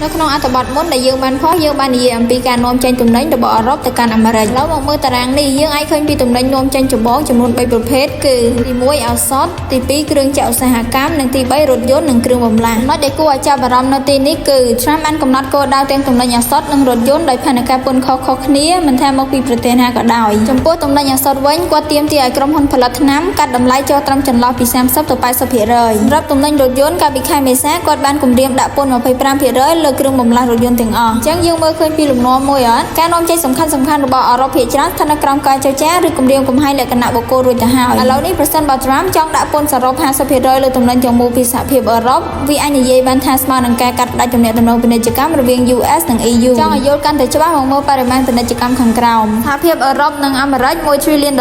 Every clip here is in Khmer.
នៅក្នុងអត្ថបទមុនដែលយើងបានផុសយើងបាននិយាយអំពីការនាំចេញទំនិញរបស់អឺរ៉ុបទៅកាន់អាមេរិកឥឡូវមកមើលតារាងនេះយើងអាចឃើញពីទំនិញនាំចេញចម្បងចំនួន3ប្រភេទគឺទី1ឱសថទី2គ្រឿងចក្រឧស្សាហកម្មនិងទី3រថយន្តនិងគ្រឿងបន្លាស់ចំណុចដែលគួរឲ្យចាប់អារម្មណ៍នៅទីនេះគឺ Trump បានកំណត់គោលដៅទាំងទំនិញឱសថនិងរថយន្តដោយផែនការពន្ធខុសៗគ្នាមិនថាមកពីប្រទេសណាក៏ដោយចំពោះទំនិញឱសថវិញគាត់ទាមទារឲ្យក្រុមហ៊ុនផលិតថ្នាំកាត់តម្លៃចុះត្រឹមចន្លោះពី30ទៅ80%សម្រាប់ទំនិញរថយន្តកាលពីខែមេសាគាត់បានគម្រាមដាក់ពន្ធ25%លើគ្រឿងបន្លាស់រថយន្តទាំងអស់អញ្ចឹងយើងមើលឃើញពីលំនាំមួយអត់ការនាំចេញសំខាន់ៗរបស់អឺរ៉ុបភាគច្រើនស្ថិតនៅក្រោមការចរចាឬគម្រាមកំហែងលក្ខណៈបុគ្គលរួចទៅហើយឥឡូវនេះប្រសិនបើ Trump ចង់ដាក់ពន្ធសរុប50%លើទំនិញទាំងមូលពីសហភាពអឺរ៉ុបវាអាចនិយាយបានថាស្មើនឹងការកាត់ផ្តាច់ទំនាក់ទំនងពាណិជ្ជកម្មរវាង US និង EU ចង់ឲ្យយល់កាន់តែច្បាស់មកមើលបរិមាណពាណិជ្ជកម្មខាងក្រោមសហភាពអឺរ៉ុបនិងអាមេរិក$1 trillion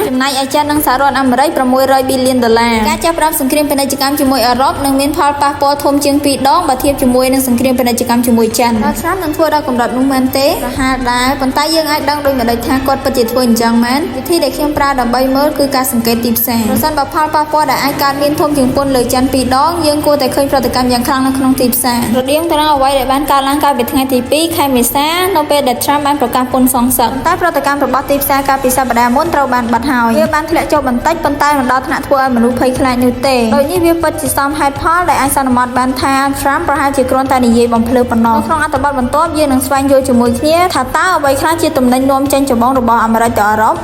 ចំណែកឯចិននិងសហរដ្ឋអាមេរិក$600 billionការចាប់ផ្ដើមសង្គ្រាមពាណិជ្ជកម្មជាមួយអឺរ៉ុបនឹងមានផលប៉ះពាល់ធំជាង2ដងបើធៀបជាមួយនឹងសង្គ្រាមពាណិជ្ជកម្មជាមួយចិនដល់ឆ្នាំនឹងធ្វើដល់កម្រិតនោះមែនទេប្រហែលដែរប៉ុន្តែយើងអាចដឹងដូចម្ដេចថាគាត់ពិតជាធ្វើអញ្ចឹងមែនវិធីដែលខ្ញុំប្រើដើម្បីមើលគឺការសង្កេតទីផ្សារប្រសិនបើផលប៉ះពាល់ដែលអាចកើតមានធំជាងពន្ធលើចិន2ដងយើងគួរតែឃើញប្រតិកម្មយ៉ាងខ្លាំងនៅក្នុងទីផ្សាររដៀងទៅនឹងអ្វីដែលបានកើតឡើងកាលពីថ្ងៃទី2ខែមេសានៅពេលដែល Trump បានប្រកាសពន្ធសងសឹកតែប្រតិកម្មរបស់ទីផ្សារកាលពីសប្តាហ៍មុនត្រូវបានបាត់ហើយវាបានធ្លាក់ចុះបន្តិចប៉ុន្តែមិនដល់ថ្នាក់ធ្វើឲ្យមនុស្សភ័យខ្លាចនោះទេដូចនេះវាពិតជាសមហេតុផលដែលអាចសន្មតបានថា Trump ប្រហែលជាគ្រាន់តែនិយាយបំភ្លឺប៉ុណ្ណោះក្នុងអត្ថបទបន្ទាប់យើងនឹងស្វែងយល់ជាមួយគ្នាថាតើអ្វីខ្លះជាទំនិញនាំចេញចម្បងរបស់អាមេរិកទៅអឺរ៉ុប